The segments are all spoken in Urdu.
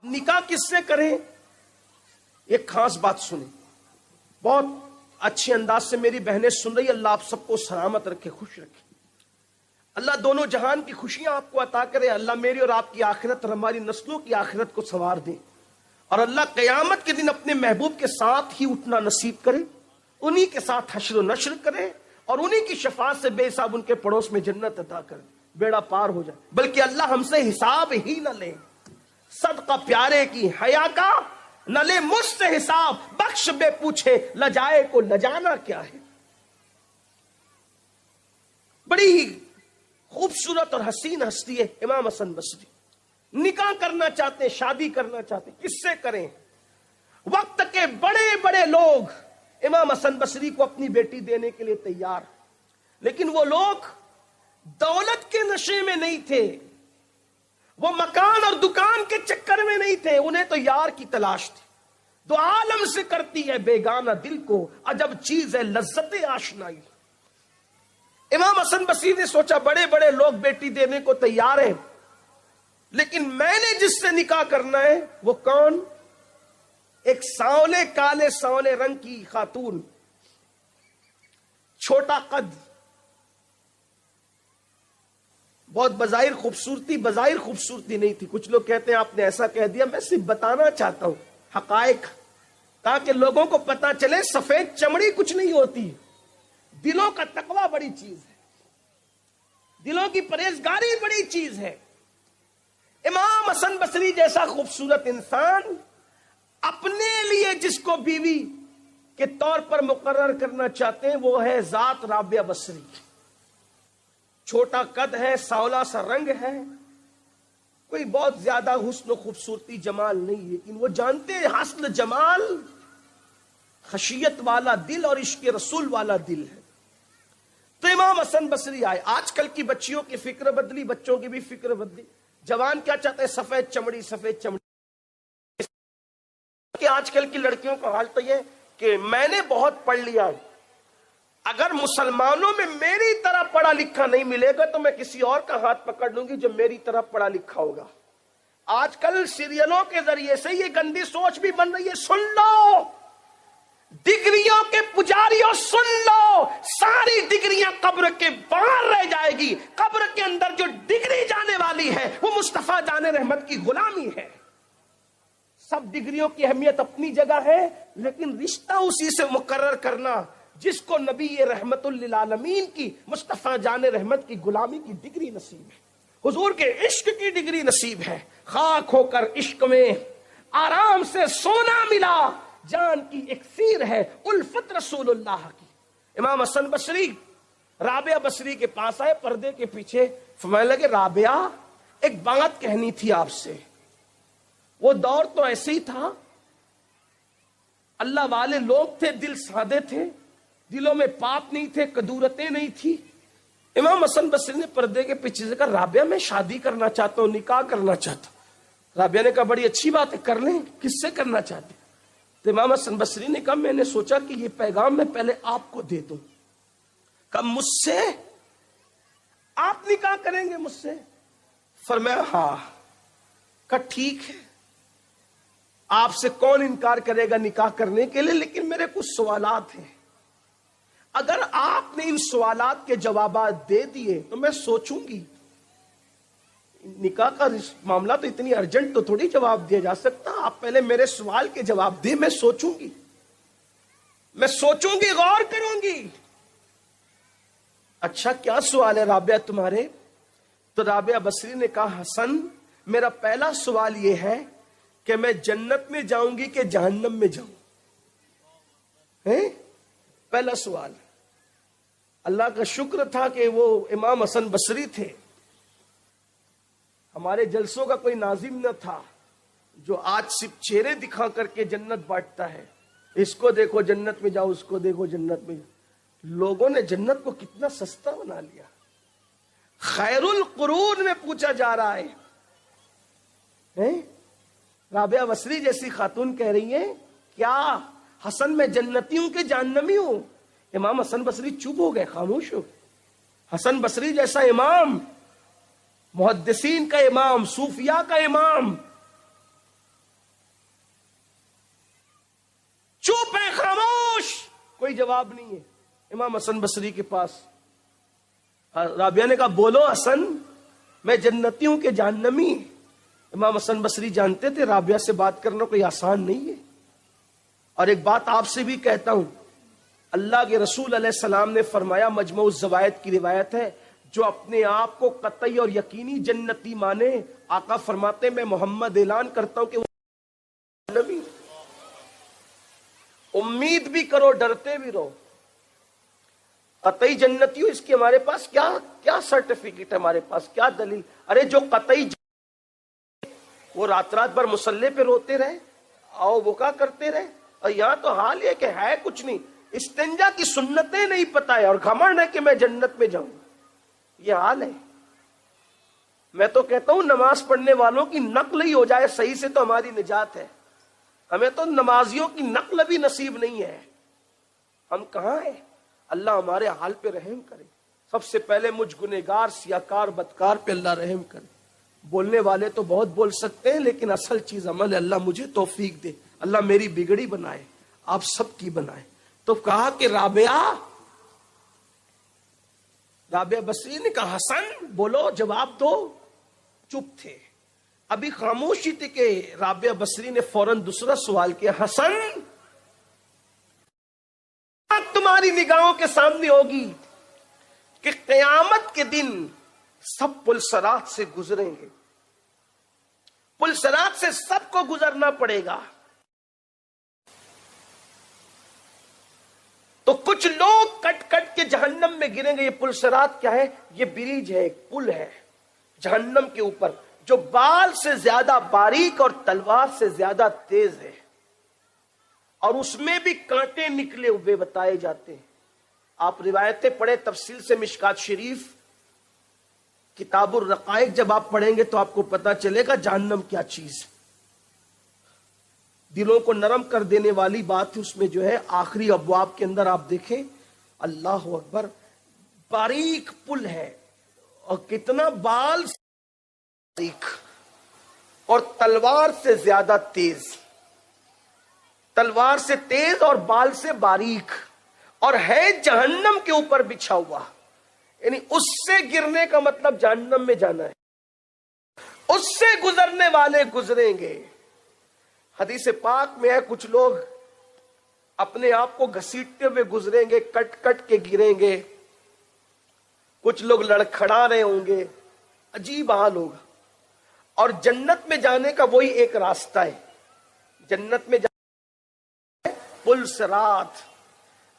نکاح کس سے کریں؟ ایک خاص بات سنیں، بہت اچھے انداز سے میری بہنیں سن رہی، اللہ آپ سب کو سلامت رکھے، خوش رکھے، اللہ دونوں جہان کی خوشیاں آپ کو عطا کرے، اللہ میری اور آپ کی آخرت اور ہماری نسلوں کی آخرت کو سنوار دے، اور اللہ قیامت کے دن اپنے محبوب کے ساتھ ہی اٹھنا نصیب کرے، انہی کے ساتھ حشر و نشر کرے، اور انہی کی شفاعت سے بے حساب ان کے پڑوس میں جنت عطا کرے، بیڑا پار ہو جائے، بلکہ اللہ ہم سے حساب ہی نہ لے، صدقہ پیارے کی حیا کا نہ لے مجھ سے حساب، بخش بے پوچھے لجائے کو لجانا کیا ہے۔ بڑی ہی خوبصورت اور حسین ہستی ہے امام حسن بصری، نکاح کرنا چاہتے ہیں، شادی کرنا چاہتے ہیں، کس سے کریں؟ وقت کے بڑے بڑے لوگ امام حسن بصری کو اپنی بیٹی دینے کے لیے تیار، لیکن وہ لوگ دولت کے نشے میں نہیں تھے، وہ مکان اور دکان کے چکر میں نہیں تھے، انہیں تو یار کی تلاش تھی۔ دو عالم سے کرتی ہے بیگانہ دل کو، عجب چیز ہے لذت آشنائی۔ امام حسن بصری نے سوچا بڑے بڑے لوگ بیٹی دینے کو تیار ہیں، لیکن میں نے جس سے نکاح کرنا ہے وہ کون؟ ایک سانولے کالے سانولے رنگ کی خاتون، چھوٹا قد، بہت بظاہر خوبصورتی نہیں تھی۔ کچھ لوگ کہتے ہیں آپ نے ایسا کہہ دیا، میں صرف بتانا چاہتا ہوں حقائق، تاکہ لوگوں کو پتا چلے سفید چمڑی کچھ نہیں ہوتی، دلوں کا تقوی بڑی چیز ہے، دلوں کی پرہیزگاری بڑی چیز ہے۔ امام حسن بصری جیسا خوبصورت انسان اپنے لیے جس کو بیوی کے طور پر مقرر کرنا چاہتے ہیں وہ ہے ذات رابعہ بصری۔ چھوٹا قد ہے، سانولا سا رنگ ہے، کوئی بہت زیادہ حسن و خوبصورتی جمال نہیں، لیکن وہ جانتے ہیں حسن جمال خشیت والا دل اور عشق رسول والا دل ہے۔ تو امام حسن بصری آئے۔ آج کل کی بچیوں کی فکر بدلی، بچوں کی بھی فکر بدلی، جوان کیا چاہتے ہیں؟ سفید چمڑی، سفید چمڑی۔ کہ آج کل کی لڑکیوں کا حال تو یہ کہ میں نے بہت پڑھ لیا، اگر مسلمانوں میں میری طرح پڑھا لکھا نہیں ملے گا تو میں کسی اور کا ہاتھ پکڑ لوں گی جو میری طرح پڑھا لکھا ہوگا۔ آج کل سیریلوں کے ذریعے سے یہ گندی سوچ بھی بن رہی ہے۔ سن لو ڈگریوں کے پجاریوں، سن لو، ساری ڈگریاں قبر کے باہر رہ جائے گی، قبر کے اندر جو ڈگری جانے والی ہے وہ مصطفیٰ جان رحمت کی غلامی ہے۔ سب ڈگریوں کی اہمیت اپنی جگہ ہے، لیکن رشتہ اسی سے مقرر کرنا جس کو نبی رحمت للعالمین کی، مصطفیٰ جان رحمت کی غلامی کی ڈگری نصیب ہے، حضور کے عشق کی ڈگری نصیب ہے۔ خاک ہو کر عشق میں آرام سے سونا ملا، جان کی اکسیر ہے الفت رسول اللہ کی۔ امام حسن بصری رابعہ بصری کے پاس آئے پردے کے پیچھے، فرمانے لگے رابعہ ایک بات کہنی تھی آپ سے۔ وہ دور تو ایسے ہی تھا، اللہ والے لوگ تھے، دل سادے تھے، دلوں میں پاپ نہیں تھے، کدورتیں نہیں تھی۔ امام حسن بصری نے پردے کے پیچھے سے کہا رابعہ میں شادی کرنا چاہتا ہوں، نکاح کرنا چاہتا ہوں۔ رابعہ نے کہا بڑی اچھی بات ہے، کر لیں، کس سے کرنا چاہتے ہیں؟ تو امام حسن بصری نے کہا میں نے سوچا کہ یہ پیغام میں پہلے آپ کو دے دوں۔ کہا مجھ سے آپ نکاح کریں گے مجھ سے؟ فرمایا ہاں۔ کہا ٹھیک ہے، آپ سے کون انکار کرے گا نکاح کرنے کے لیے، لیکن میرے کچھ سوالات ہیں، اگر آپ نے ان سوالات کے جوابات دے دیے تو میں سوچوں گی۔ نکاح کا معاملہ تو اتنی ارجنٹ تو تھوڑی جواب دیا جا سکتا، آپ پہلے میرے سوال کے جواب دے، میں سوچوں گی، غور کروں گی۔ اچھا کیا سوال ہے رابعہ تمہارے؟ تو رابعہ بصری نے کہا حسن میرا پہلا سوال یہ ہے کہ میں جنت میں جاؤں گی کہ جہنم میں جاؤں؟ پہلا سوال۔ اللہ کا شکر تھا کہ وہ امام حسن بصری تھے، ہمارے جلسوں کا کوئی ناظم نہ تھا جو آج صرف چہرے دکھا کر کے جنت بانٹتا ہے، اس کو دیکھو جنت میں جاؤ، اس کو دیکھو جنت میں جاؤ۔ لوگوں نے جنت کو کتنا سستا بنا لیا۔ خیر القرون میں پوچھا جا رہا ہے، رابعہ بصری جیسی خاتون کہہ رہی ہیں کیا حسن میں جنتی ہوں کہ جہنمی ہوں؟ امام حسن بصری چپ ہو گئے، خاموش ہو گئے۔ حسن بصری جیسا امام، محدثین کا امام، صوفیاء کا امام، چپ ہے، خاموش، کوئی جواب نہیں ہے۔ امام حسن بصری کے پاس رابعہ نے کہا بولو حسن، میں جنتیوں کے جہنمی۔ امام حسن بصری جانتے تھے رابعہ سے بات کرنا کوئی آسان نہیں ہے۔ اور ایک بات آپ سے بھی کہتا ہوں، اللہ کے رسول علیہ السلام نے فرمایا، مجموع الزوائد کی روایت ہے، جو اپنے آپ کو قطعی اور یقینی جنتی مانے، آقا فرماتے میں محمد اعلان کرتا ہوں کہ وہ جہنمی۔ امید بھی کرو، ڈرتے بھی رہو۔ قطعی جنتی ہو، اس کی ہمارے پاس کیا سرٹیفکیٹ ہے، ہمارے پاس کیا دلیل؟ ارے جو قطعی وہ رات بھر مصلے پہ روتے رہے، آؤ بکا کرتے رہے، اور یہاں تو حال یہ کہ ہے کچھ نہیں، استنجا کی سنتیں نہیں پتہ ہے، اور گھمنڈ ہے کہ میں جنت میں جاؤں، یہ حال ہے۔ میں تو کہتا ہوں نماز پڑھنے والوں کی نقل ہی ہو جائے صحیح سے تو ہماری نجات ہے۔ ہمیں تو نمازیوں کی نقل بھی نصیب نہیں ہے، ہم کہاں ہیں؟ اللہ ہمارے حال پہ رحم کرے۔ سب سے پہلے مجھ گنہگار سیاکار بدکار پہ اللہ رحم کرے۔ بولنے والے تو بہت بول سکتے ہیں، لیکن اصل چیز عمل ہے۔ اللہ مجھے توفیق دے، اللہ میری بگڑی بنائے، آپ سب کی بنائے۔ تو کہا کہ رابعہ بصری نے کہا حسن بولو، جواب دو۔ چپ تھے، ابھی خاموشی تھی کہ رابعہ بصری نے فوراً دوسرا سوال کیا، حسن تمہاری نگاہوں کے سامنے ہوگی کہ قیامت کے دن سب پل صراط سے گزریں گے، پل صراط سے سب کو گزرنا پڑے گا۔ تو کچھ لوگ کٹ کٹ کے جہنم میں گریں گے۔ یہ پل صراط کیا ہے؟ یہ بریج ہے، ایک پل ہے جہنم کے اوپر، جو بال سے زیادہ باریک اور تلوار سے زیادہ تیز ہے، اور اس میں بھی کانٹے نکلے ہوئے بتائے جاتے ہیں۔ آپ روایتیں پڑھیں تفصیل سے، مشکات شریف کتاب الرقائق جب آپ پڑھیں گے تو آپ کو پتا چلے گا جہنم کیا چیز ہے۔ دلوں کو نرم کر دینے والی بات اس میں جو ہے آخری ابواب کے اندر آپ دیکھیں، اللہ اکبر، باریک پل ہے، اور کتنا بال باریک اور تلوار سے زیادہ تیز، تلوار سے تیز اور بال سے باریک، اور ہے جہنم کے اوپر بچھا ہوا۔ یعنی اس سے گرنے کا مطلب جہنم میں جانا ہے، اس سے گزرنے والے گزریں گے۔ حدیث پاک میں ہے کچھ لوگ اپنے آپ کو گھسیٹتے ہوئے گزریں گے، کٹ کٹ کے گریں گے، کچھ لوگ لڑکھڑا رہے ہوں گے، عجیب حال ہوگا۔ اور جنت میں جانے کا وہی ایک راستہ ہے، جنت میں جانے پل صراط،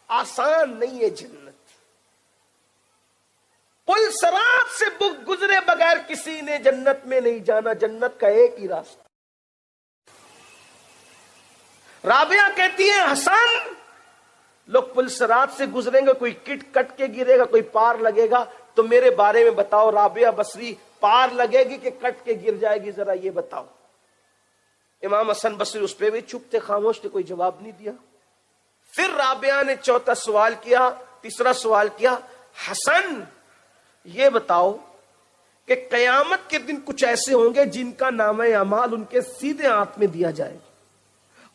آسان نہیں ہے جنت۔ پل صراط سے گزرے بغیر کسی نے جنت میں نہیں جانا، جنت کا ایک ہی راستہ۔ رابعہ کہتی ہے حسن لوگ پل صراط سے گزریں گے، کوئی کٹ کٹ کے گرے گا، کوئی پار لگے گا، تو میرے بارے میں بتاؤ رابعہ بصری، پار لگے گی کہ کٹ کے گر جائے گی، ذرا یہ بتاؤ۔ امام حسن بصری اس پہ بھی چپ تھے، خاموش تھے، کوئی جواب نہیں دیا۔ پھر رابعہ نے چوتھا سوال کیا، تیسرا سوال کیا، حسن یہ بتاؤ کہ قیامت کے دن کچھ ایسے ہوں گے جن کا نام اعمال ان کے سیدھے ہاتھ میں دیا جائے گا،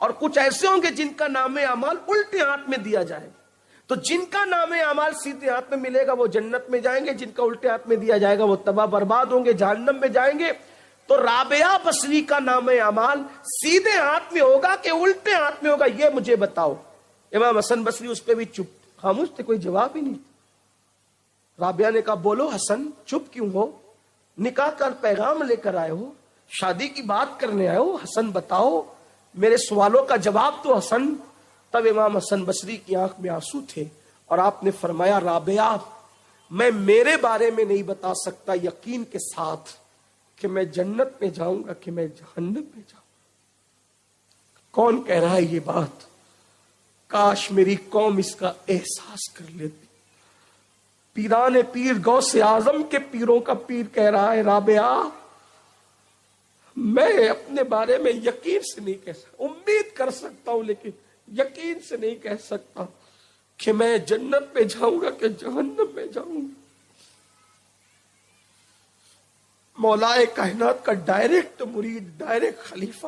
اور کچھ ایسے ہوں گے جن کا نام اعمال الٹے ہاتھ میں دیا جائے گا۔ تو جن کا نام اعمال سیدھے ہاتھ میں ملے گا وہ جنت میں جائیں گے، جن کا الٹے ہاتھ میں دیا جائے گا وہ تباہ برباد ہوں گے، جہنم میں جائیں گے۔ تو رابعہ بصری کا نام اعمال سیدھے ہاتھ میں ہوگا کہ الٹے ہاتھ میں ہوگا، یہ مجھے بتاؤ۔ امام حسن بصری اس پہ بھی چپ، خاموش تھے، کوئی جواب ہی نہیں۔ رابعہ نے کہا بولو حسن، چپ کیوں ہو؟ نکاح کا پیغام لے کر آئے ہو، شادی کی بات کرنے آئے ہو، حسن بتاؤ، میرے سوالوں کا جواب تو حسن۔ تب امام حسن بصری کی آنکھ میں آنسو تھے، اور آپ نے فرمایا رابعہ میں میرے بارے میں نہیں بتا سکتا یقین کے ساتھ کہ میں جنت میں جاؤں گا کہ میں جہنم میں جاؤں گا۔ کون کہہ رہا ہے یہ بات؟ کاش میری قوم اس کا احساس کر لیتی۔ پیران پیر غوث اعظم کے پیروں کا پیر کہہ رہا ہے رابعہ میں اپنے بارے میں یقین سے نہیں کہہ سکتا، امید کر سکتا ہوں لیکن یقین سے نہیں کہہ سکتا کہ میں جنت میں جاؤں گا کہ جہنم میں جاؤں گا۔ مولا کائنات کا ڈائریکٹ مرید، ڈائریکٹ خلیفہ